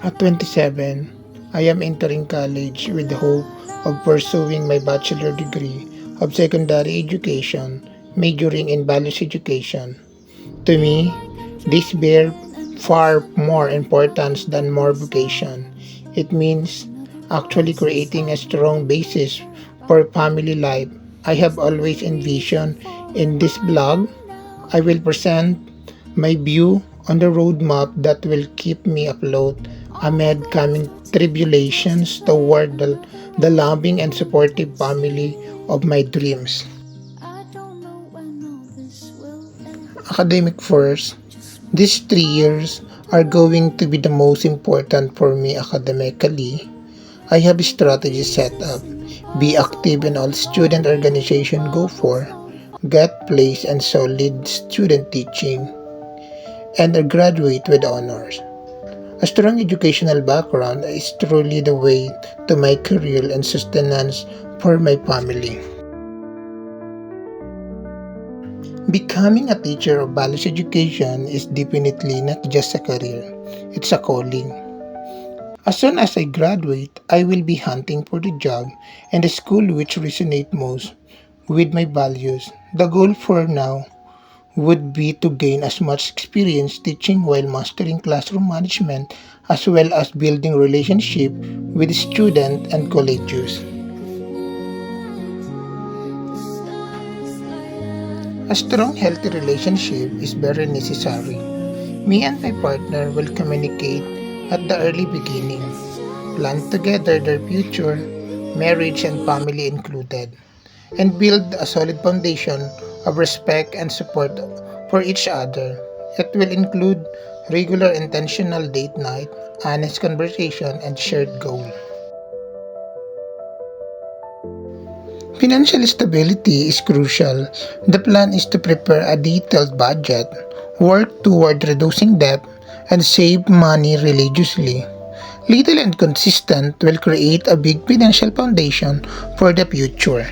At 27, I am entering college with the hope of pursuing my bachelor degree of secondary education, majoring in values education. To me, this bear far more importance than more vocation. It means actually creating a strong basis for family life. I have always envisioned in this blog, I will present my view on the roadmap that will keep me afloat amid coming tribulations toward the loving and supportive family of my dreams. Academic first, these 3 years are going to be the most important for me academically. I have strategies set up. Be active in all student organization go for. Get place and solid student teaching. And graduate with honors. A strong educational background is truly the way to my career and sustenance for my family. Becoming a teacher of values education is definitely not just a career, it's a calling. As soon as I graduate, I will be hunting for the job and the school which resonate most with my values. The goal for now would be to gain as much experience teaching while mastering classroom management as well as building relationship with students and colleagues. A strong healthy relationship is very necessary. Me and my partner will communicate at the early beginning, plan together their future, marriage and family included, and build a solid foundation of respect and support for each other. It will include regular intentional date night, honest conversation, and shared goal. Financial stability is crucial. The plan is to prepare a detailed budget, work toward reducing debt, and save money religiously. Little and consistent will create a big financial foundation for the future.